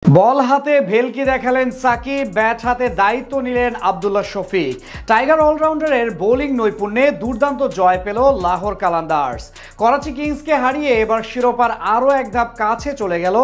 বল হাতে ভেলকি দেখালেন সাকিব, ব্যাট হাতে দায়িত্ব নিলেন আব্দুল্লাহ শফিক। টাইগার অলরাউন্ডারের বোলিং নৈপুণ্যে দুর্দান্ত জয় পেল লাহোর কালান্দার্স। করাচি কিংসকে হারিয়ে এবার শিরোপার আরও এক ধাপ কাছে চলে গেল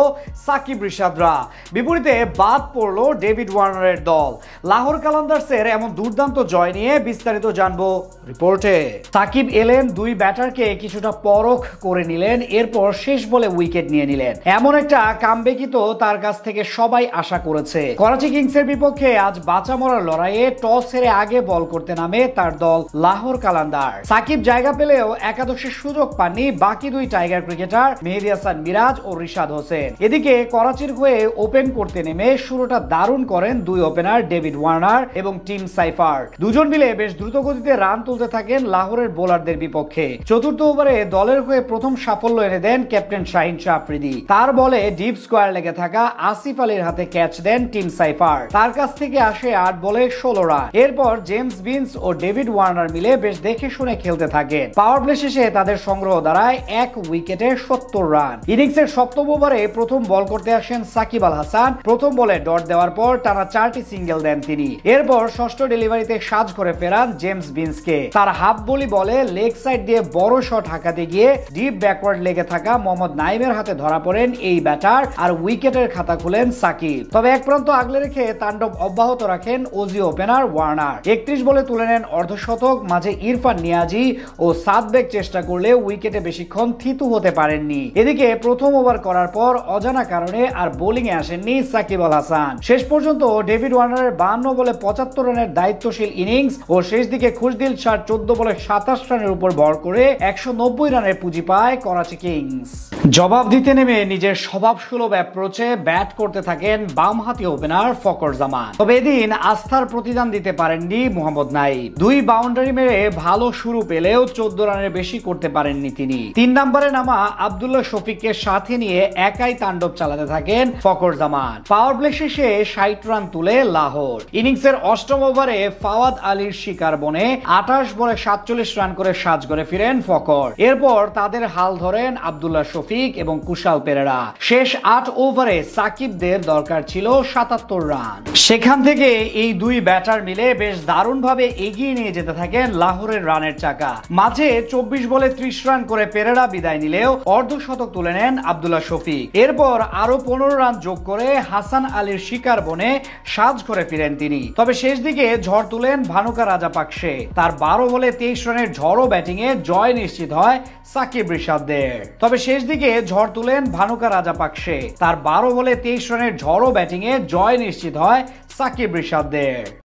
সাকিব ঋষাদরা। বিপরীতে বাদ পড়ল ডেভিড ওয়ার্নারের দল। লাহোর কালান্দার্সের এমন দুর্দান্ত জয় নিয়ে বিস্তারিত জানবো রিপোর্টে। সাকিব এলেন, দুই ব্যাটারকে কিছুটা পরখ করে নিলেন, এরপর শেষ বলে উইকেট নিয়ে নিলেন। এমন একটা কামব্যাকই তো তার কাছ থেকে সবাই আশা করেছে। করাচি কিংসের বিপক্ষে আজ বাঁচা মরার লড়াইয়ে টস হেরে আগে বল করতে নামে তার দল লাহোর কালান্দার। সাকিব জায়গা পেলেও একাদশের সুযোগ পাননি বাকি দুই টাইগার ক্রিকেটার মেহেদী হাসান মিরাজ ও রিশাদ হোসেন। এদিকে করাচির হয়ে ওপেন করতে নেমে শুরুটা দারুণ করেন দুই ওপেনার ডেভিড ওয়ার্নার এবং টিম সাইফার। দুজন মিলে বেশ দ্রুত গতিতে রান তুলতে থাকেন লাহোরের বোলারদের বিপক্ষে। চতুর্থ ওভারে দলের হয়ে প্রথম সাফল্য এনে দেন ক্যাপ্টেন শাহিন শাহ আফ্রিদি। তার বলে ডিপ স্কোয়ার লেগে থাকা আসিফ আলীর হাতে ক্যাচ দেন টিম সাইফার। তার কাছ থেকে আসে 8 বলে 16 রান। এরপর জেমস বিন্স ও ডেভিড ওয়ার্নার মিলে বেশ দেখে শুনে খেলতে থাকেন। পাওয়ার প্লে শেষে তাদের সংগ্রহ দাঁড়ায় 1 উইকেটে 70 রান। ইনিংসের সপ্তম ওভারে প্রথম বল করতে আসেন সাকিব আল হাসান। প্রথম বলে ডট দেওয়ার পর টানা 4টি সিঙ্গেল দেন তিনি। এরপর ষষ্ঠ ডেলিভারিতে সাজ করে ফেরান জেমস বিন্সকে। তার হাফ বলি বলে লেগ সাইড দিয়ে বড় শট হাঁকাতে গিয়ে ডিপ ব্যাকওয়ার্ড লেগে থাকা মোহাম্মদ নাইমের হাতে ধরা পড়েন এই ব্যাটার আর উইকেটের খাতা খুলেন সাকিব। তবে এক প্রান্ত আগলে রেখে তাণ্ডব অব্যাহত রাখেন অজি ওপেনার ওয়ার্নার। 31 বলে তুলে নেন অর্ধশতক। মাঝে ইরফান নিয়াজি ও সাদবেক চেষ্টা করলে উইকেটে বেশিক্ষণ থিতু হতে পারেননি। এদিকে প্রথম ওভার করার পর অজানা কারণে আর বোলিং এ আসেননি সাকিব আল হাসান। শেষ পর্যন্ত ডেভিড ওয়ার্নারের 52 বলে 75 রানের দায়িত্বশীল ইনিংস ও শেষ দিকে খুশদিল শাহর 14 বলে 27 রানের উপর ভর করে 190 রানের পুঁজি পায় করাচি কিংস। জবাব দিতে নেমে নিজের স্বভাবসুলভ অ্যাপ্রোচে ব্যাট করতে থাকেন বামহাতি ওপেনার ফকর জামান। তবে এদিন আস্থার প্রতিদান দিতে পারেননি মোহাম্মদ নাইম। 2 বাউন্ডারি মেরে ভালো শুরু পেলেও 14 রানের বেশি করতে পারেননি তিনি। 3 নম্বরে নামা আব্দুল্লাহ শফিককে সাথে নিয়ে একাই তাণ্ডব চালাতে থাকেন ফকর জামান। পাওয়ার প্লে শেষে 60 রান তুলে লাহোর। ইনিংসের অষ্টম ওভারে ফাওয়াদ আলীর শিকার বনে 28 বলে 47 রান করে সাজ করে ফিরেন ফকর। এরপর তাদের হাল ধরেন আব্দুল্লাহ শফিক এবং কুশাল পেরেরা। শেষ 8 ওভারে সাকিবদের দরকার ছিল 77 রান। সেখান থেকে এই দুই ব্যাটার মিলে বেশ দারুণভাবে এগিয়ে নিয়ে যেতে থাকেন লাহোরের রানের চাকা। মাঝে 24 বলে 30 রান করে পেরেরা বিদায় নিলেও অর্ধশতক তুলে নেন আব্দুল্লাহ শফিক। এরপর আরো 15 রান যোগ করে হাসান আলীর শিকার বনে সাজ করে ফিরেন তিনি। তবে শেষ দিকে ঝড় তুলেন ভানুকা রাজাপাকসে। তার 12 বলে 23 রানের ঝড়ো ব্যাটিং এ জয় নিশ্চিত হয় সাকিব ঋষাদদের। তবে শেষ দিকে ঝড় তুলেন ভানুকা রাজাপাকসে। তার 12 বলে 23 রানের ঝড়ো ব্যাটিং এ জয় নিশ্চিত হয় সাকিব ঋষাদদের।